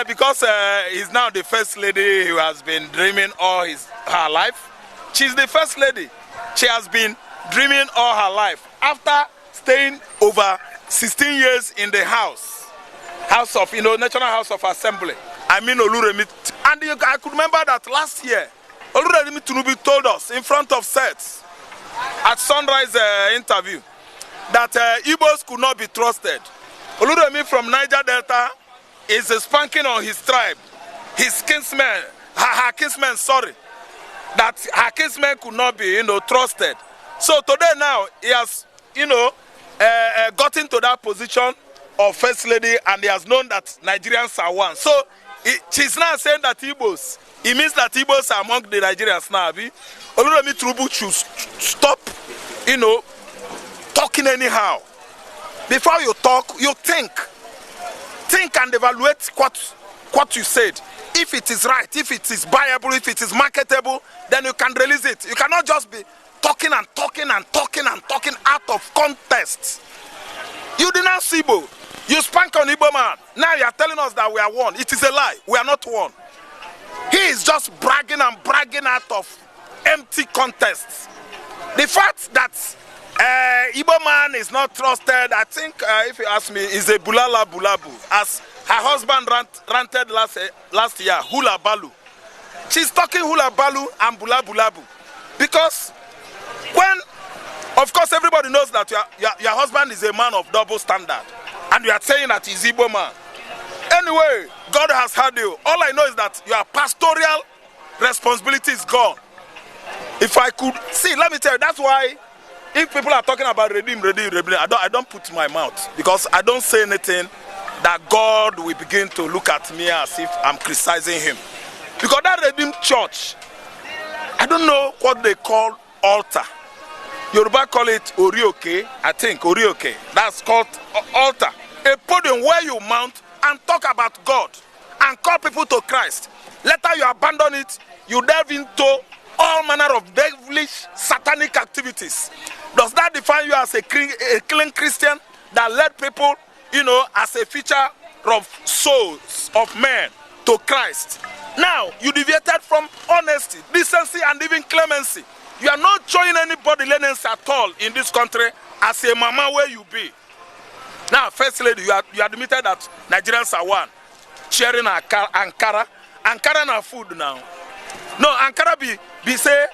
Because he's now the first lady who has been dreaming all her life. She's the first lady. She has been dreaming all her life. After staying over 16 years in the House of, National House of Assembly. I mean, Remi. And I could remember that last year, Remi Tinubu told us in front of sets at Sunrise interview that Igbo'S could not be trusted. Remi from Niger Delta is spanking on his tribe, his kinsmen, her kinsmen, sorry, that her kinsmen could not be, trusted. So today now, he has, gotten to that position of First Lady, and he has known that Nigerians are one. So she's now saying that Igbo'S, it means that Igbo'S are among the Nigerians now. Remi Tinubu should stop, talking anyhow. Before you talk, you think. Think and evaluate what you said. If it is right, if it is viable, if it is marketable, then you can release it. You cannot just be talking and talking and talking and talking out of context. You denounce Igbo. You spank on Igbo man. Now you are telling us that we are one. It is a lie. We are not one. He is just bragging and bragging out of empty contests. The fact that Igbo man is not trusted, I think, if you ask me, is a bulala bulabu. As her husband ranted last year, hula balu. She's talking hula balu and bulabulabu. Because when, of course, everybody knows that your husband is a man of double standard. And you are saying that he's Igbo man. Anyway, God has heard you. All I know is that your pastoral responsibility is gone. If I could, see, let me tell you, that's why if people are talking about redeem, I don't put my mouth, because I don't say anything that God will begin to look at me as if I'm criticizing him. Because that redeemed church, I don't know what they call altar. Yoruba call it orioke, I think, orioke. That's called altar. A podium where you mount and talk about God and call people to Christ. Later you abandon it, you delve into all manner of devilish, satanic activities. Does that define you as a clean Christian that led people, as a feature of souls of men to Christ? Now, you deviated from honesty, decency, and even clemency. You are not showing anybody leniency at all in this country as a mama where you be. Now, First Lady, you admitted that Nigerians are one. Sharing Ankara. Ankara na food now. No, Ankara be say,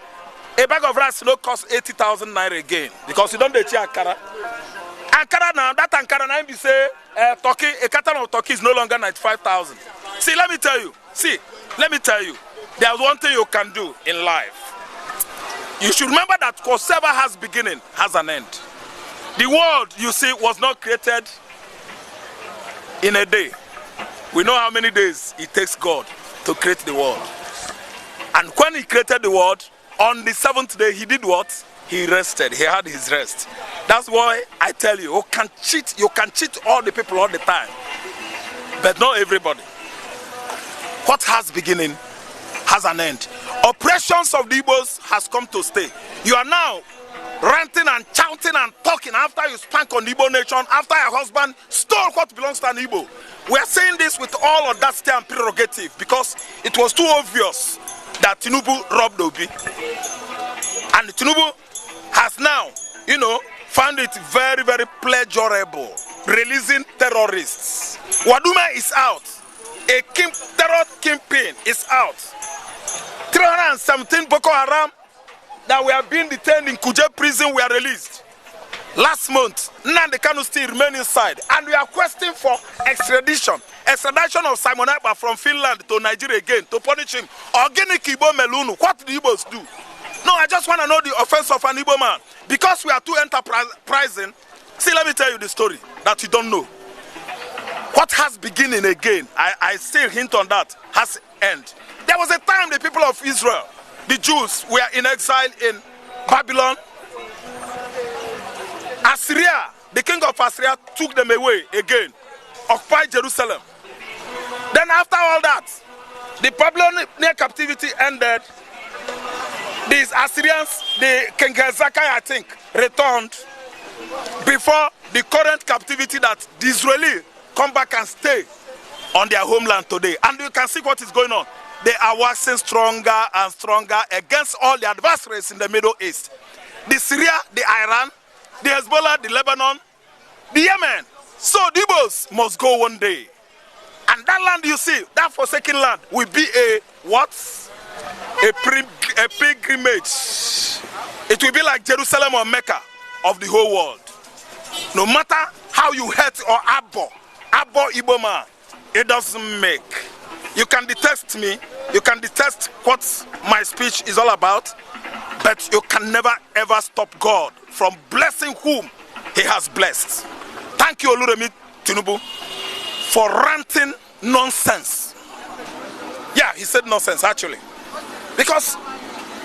a bag of rice no cost 80,000 naira again. Because you don't dey Ankara. Ankara now, that Ankara now be say, turkey, a carton of turkey is no longer 95,000. See, let me tell you. There's one thing you can do in life. You should remember that whatever has beginning has an end. The world, you see, was not created in a day. We know how many days it takes God to create the world. And when he created the world, on the seventh day, he did what? He rested. He had his rest. That's why I tell you, you can cheat all the people all the time. But not everybody. What has beginning has an end. Oppressions of the Igbo'S has come to stay. You are now ranting and shouting and talking after you spank on the Igbo nation, after your husband stole what belongs to an Igbo. We are saying this with all audacity and prerogative because it was too obvious that Tinubu robbed Obi. And Tinubu has now, found it very, very pleasurable releasing terrorists. Waduma is out. A terror kingpin is out. 317 Boko Haram that we have been detained in Kuje prison were released. Last month, Nnamdi Kanu still remain inside, and we are questioning for extradition of Simon Ekpa from Finland to Nigeria again to punish him. Organic Igbo Melunu, what do Igbos do? No, I just want to know the offense of an Igbo man. Because we are too enterprising, see, let me tell you the story that you don't know. What has beginning again, I still hint on that, has end. There was a time the people of Israel, the Jews, were in exile in Babylon. Assyria, the king of Assyria, took them away again, occupied Jerusalem. Then after all that, the Babylonian captivity ended. These Assyrians, the King Hezekiah, I think, returned before the current captivity that the Israeli come back and stay on their homeland today. And you can see what is going on. They are waxing stronger and stronger against all the adversaries in the Middle East. The Syria, the Iran, the Hezbollah, the Lebanon, the Yemen. So the Igbo'S must go one day. And that land you see, that forsaken land, will be a what? A pilgrimage. It will be like Jerusalem or Mecca of the whole world. No matter how you hate or abhor Igbo man, it doesn't make. You can detest me, you can detest what my speech is all about, but you can never ever stop God from blessing whom he has blessed. Thank you, Remi Tinubu, for ranting nonsense. Yeah, he said nonsense actually. Because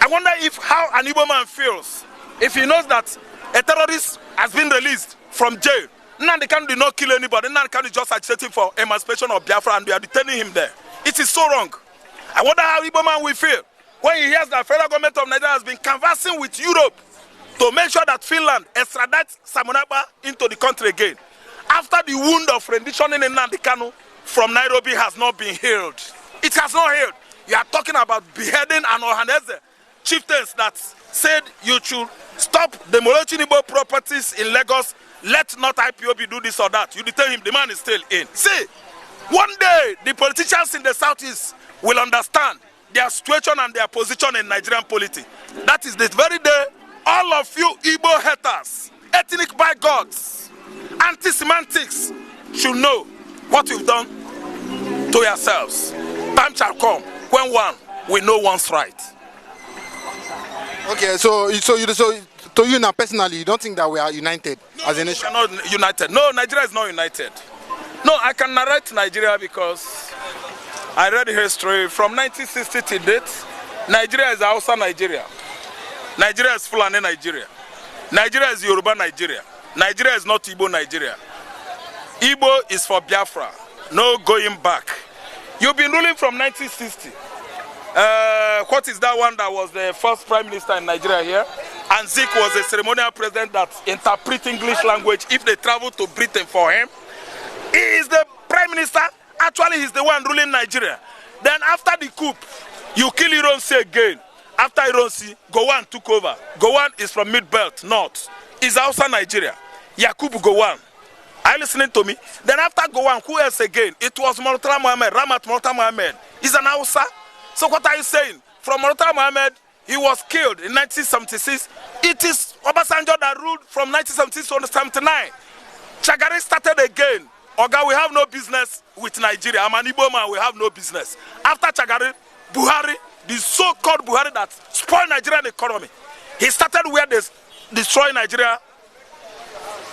I wonder how an Igbo man feels if he knows that a terrorist has been released from jail. Nnamdi Kanu did not kill anybody. Nnamdi Kanu is just agitating for emancipation of Biafra and we are detaining him there. It is so wrong. I wonder how Igbo man will feel when he hears that federal government of Nigeria has been conversing with Europe to make sure that Finland extradites Samunaba into the country again. After the wound of rendition in Nnamdi Kanu from Nairobi has not been healed. It has not healed. You are talking about beheading an Ohaneze chieftains that said you should stop demolishing Igbo properties in Lagos. Let not IPOB do this or that. You detain him, the man is still in. See, one day the politicians in the southeast will understand their situation and their position in Nigerian politics. That is the very day all of you Igbo haters, ethnic bigots, anti-semantics should know what you've done to yourselves. Time shall come when one will know one's right. Okay, so to you now personally, you don't think that we are united as a nation? We are not united. No, Nigeria is not united. No, I can narrate Nigeria because I read history from 1960 to date. Nigeria is Hausa Nigeria. Nigeria is Fulani Nigeria. Nigeria is Yoruba Nigeria. Nigeria is not Igbo Nigeria. Igbo is for Biafra. No going back. You've been ruling from 1960. What is that one that was the first prime minister in Nigeria here? And Zik was a ceremonial president that interprets English language if they travel to Britain for him. He is the prime minister. Actually, he's the one ruling Nigeria. Then after the coup, you kill Ironsi again. After Ironsi, Gowon took over. Gowon is from Mid-Belt, North. It's Hausa Nigeria. Yakubu Gowon. Are you listening to me? Then after Gowon, who else again? It was Murtala Mohammed, Ramat Murtala Mohammed. He's an Hausa. So what are you saying? From Murtala Mohammed, he was killed in 1976. It is Obasanjo that ruled from 1976 to 1979. Chagari started again. Oga, we have no business with Nigeria. I'm an Igbo man, we have no business. After Chagari, Buhari, the so-called Buhari that spoiled Nigerian economy, he started where they destroyed Nigeria.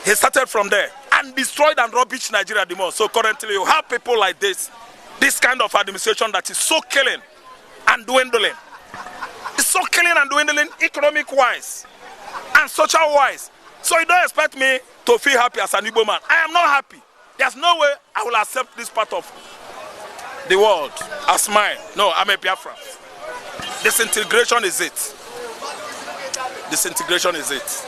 He started from there and destroyed and rubbish Nigeria the most. So currently you have people like this kind of administration that is so killing and dwindling. It's so killing and dwindling economic-wise and social-wise. So you don't expect me to feel happy as an Igbo man. I am not happy. There's no way I will accept this part of the world as mine. No, I'm a Biafra. Disintegration is it. Disintegration is it.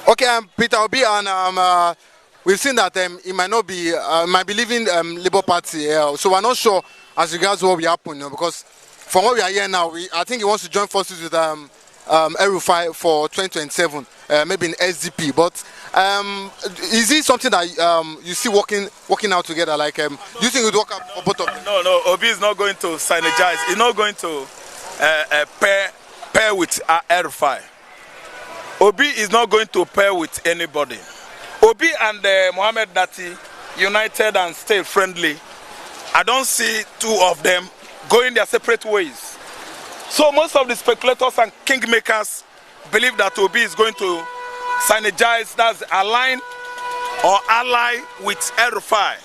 Okay, Peter Obi, and we've seen that it might not be, might be leaving Labour Party. So we're not sure as regards what will happen, because from what we are hearing now, I think he wants to join forces with rufai for 2027, maybe in SDP. But is it something that you see working out together? Like, do you think it would work out for both of them? No, Obi is not going to synergize. He's not going to pair with rufai. Obi is not going to pair with anybody. Obi and Mohammed Dati united and stay friendly. I don't see two of them going their separate ways. So most of the speculators and kingmakers believe that Obi is going to synergize, that's align or ally with rufai,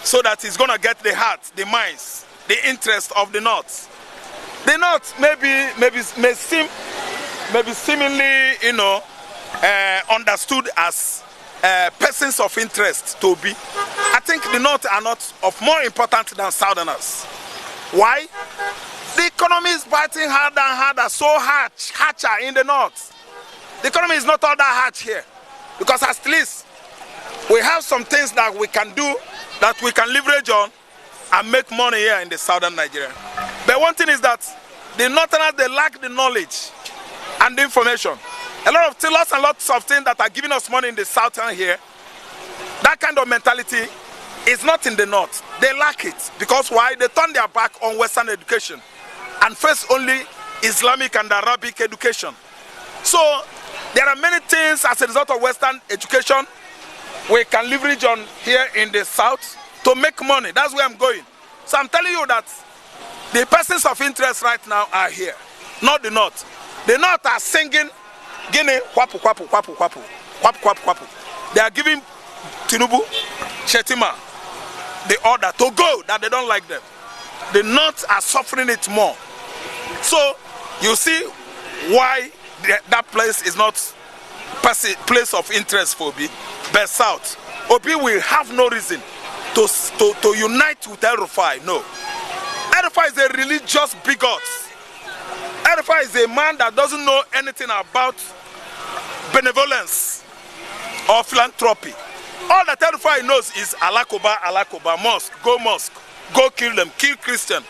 so that he's going to get the heart, the minds, the interest of the North. The North may seemingly, understood as persons of interest to Obi. I think the North are not of more importance than Southerners. Why? The economy is biting harder and harder, so harsher in the North. The economy is not all that harsh here, because at least we have some things that we can do, that we can leverage on and make money here in the southern Nigeria. But one thing is that the northerners, they lack the knowledge and the information. A lot of lots and lots of things that are giving us money in the southern here, that kind of mentality is not in the north. They lack it. Because why? They turn their back on Western education and face only Islamic and Arabic education. So there are many things as a result of Western education we can leverage on here in the south to make money. That's where I'm going. So I'm telling you that the persons of interest right now are here, not the north. The north are singing Guinea, kwapu, kwapu, kwapu, kwapu, kwapu, kwapu, kwapu. They are giving Tinubu, Shetima, the order to go, that they don't like them. The north are suffering it more. So you see why that place is not place of interest for Obi. But south, Obi will have no reason to unite with rufai. No. Rufai is a religious bigot. Rufai is a man that doesn't know anything about benevolence or philanthropy. All that rufai knows is Alakoba, mosque, go kill them, kill Christian,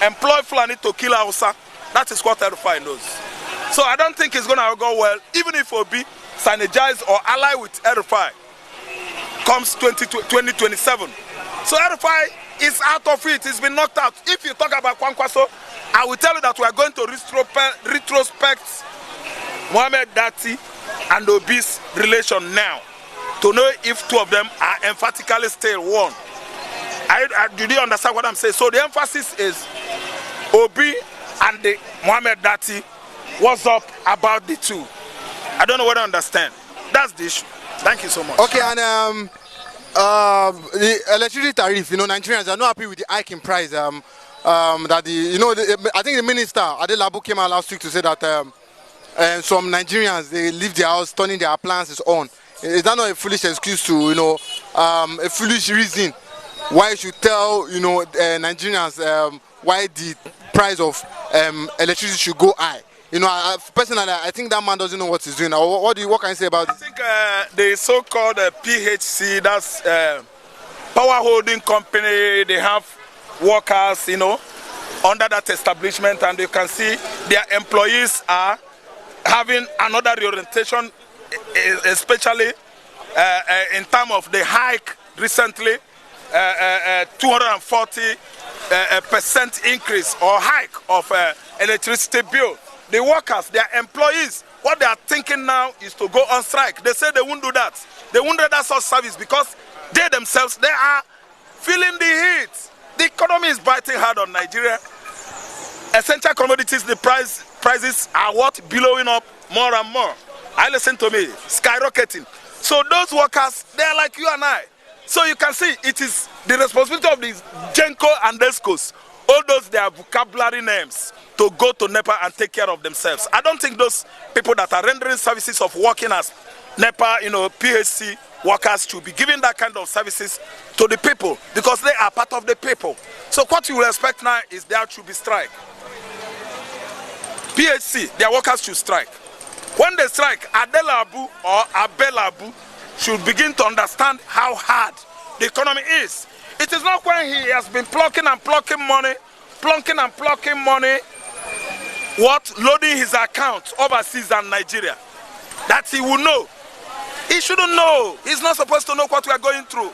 employ Fulani to kill Hausa. That is what rufai knows. So I don't think it's going to go well, even if Obi synergize or ally with rufai comes 2027. So rufai is out of it. It's been knocked out. If you talk about Kwankwaso, I will tell you that we are going to retrospect Mohammed Dati and Obi's relation now to know if two of them are emphatically still one. Do you understand what I'm saying? So the emphasis is Obi and the Mohammed Dati. What's up about the two? I don't know whether I understand. That's the issue. Thank you so much. Okay, and the electricity tariff, Nigerians are not happy with the hike in price. That I think the minister Adelabu came out last week to say that some Nigerians, they leave their house turning their appliances on. Is that not a foolish excuse to a foolish reason why you should tell Nigerians why the price of electricity should go high? Personally, I think that man doesn't know what he's doing. What can you say about it? I think the so-called PHC, that's power holding company, they have workers, under that establishment, and you can see their employees are having another reorientation, especially in terms of the hike recently, 240% increase or hike of electricity bill. The workers, their employees, what they are thinking now is to go on strike. They say they won't do that. They won't do that sort of service because they themselves, they are feeling the heat. The economy is biting hard on Nigeria. Essential commodities, the prices are billowing up more and more. Listen to me, skyrocketing. So those workers, they are like you and I. So you can see it is the responsibility of the Genco and Descos, all those their vocabulary names, to go to NEPA and take care of themselves. I don't think those people that are rendering services of working as NEPA, PHC workers should be giving that kind of services to the people because they are part of the people. So what you will expect now is there should be strike. PHC, their workers should strike. When they strike, Adelabu or Abelabu should begin to understand how hard the economy is. It is not when he has been plucking money, loading his account overseas and Nigeria, that he will know. He shouldn't know. He's not supposed to know what we are going through.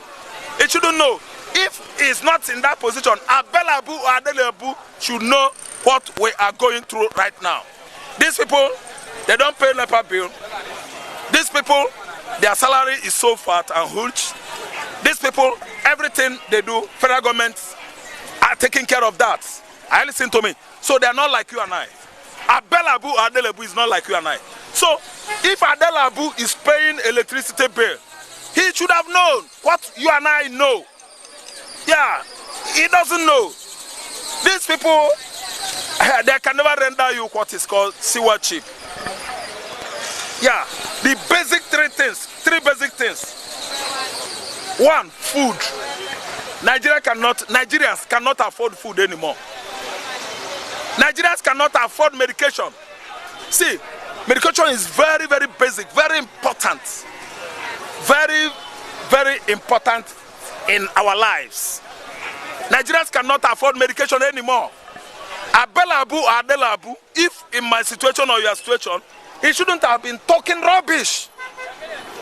He shouldn't know. If he's not in that position, Abelabu or Adelabu should know what we are going through right now. These people, they don't pay NEPA bill. These people, their salary is so fat and huge. These people, everything they do, federal governments are taking care of that. Listen to me. So they are not like you and I. Abelabu or Adelabu is not like you and I. So if Adelabu is paying electricity bill, he should have known what you and I know. Yeah, he doesn't know. These people, they can never render you what is called sewer cheap. Yeah, the basic three basic things. One, food. Nigerians cannot afford food anymore. Nigerians cannot afford medication. See, medication is very, very basic, very important. Very, very important in our lives. Nigerians cannot afford medication anymore. Abelabu or Adelabu, if in my situation or your situation, he shouldn't have been talking rubbish,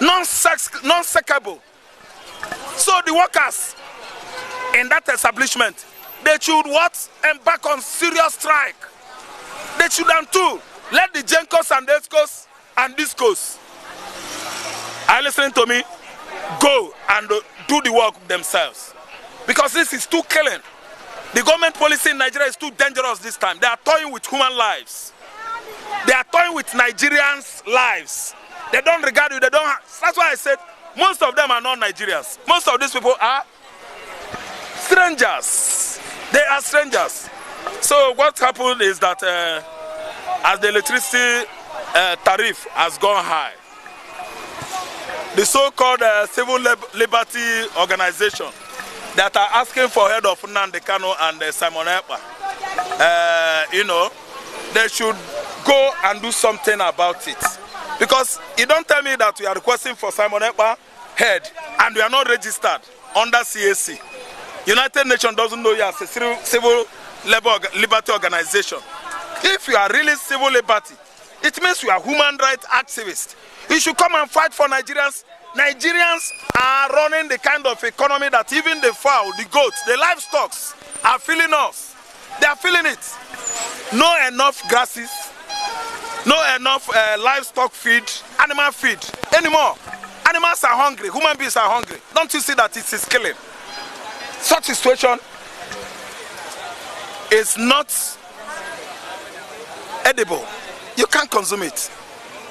non-seckable. So the workers in that establishment, they should what? Embark on serious strike. They should too. Let the Gencos and Escos and Discos, are listening to me, go and do the work themselves. Because this is too killing. The government policy in Nigeria is too dangerous this time. They are toying with human lives. They are toying with Nigerians' lives. They don't regard you. They don't. That's why I said most of them are not Nigerians. Most of these people are strangers. They are strangers. So what happened is that as the electricity tariff has gone high, the so-called civil liberty organization that are asking for head of Nnamdi Kanu and Simon Ekpa, they should go and do something about it. Because you don't tell me that we are requesting for Simon Ekpa head and we are not registered under CAC. United Nations doesn't know you as a civil liberty organization. If you are really civil liberty, it means you are human rights activists. You should come and fight for Nigerians. Nigerians are running the kind of economy that even the fowl, the goats, the livestock are feeling us. They are feeling it. No enough grasses, no enough livestock feed, animal feed anymore. Animals are hungry, human beings are hungry. Don't you see that it is killing? Such a situation is not edible. You can't consume it.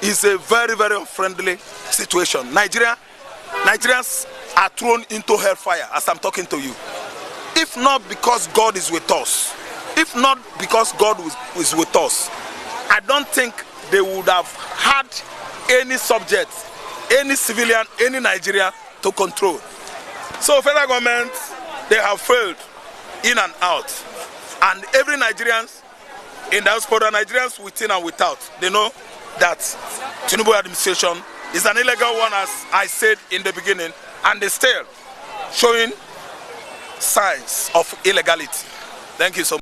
It's a very, very unfriendly situation. Nigerians are thrown into hellfire as I'm talking to you. If not because God is with us, if not because God is with us, I don't think they would have had any subject, any civilian, any Nigerian to control. So federal government, they have failed in and out. And every Nigerian in diaspora, Nigerians within and without, they know that Tinubu administration is an illegal one, as I said in the beginning, and they still showing signs of illegality. Thank you so much.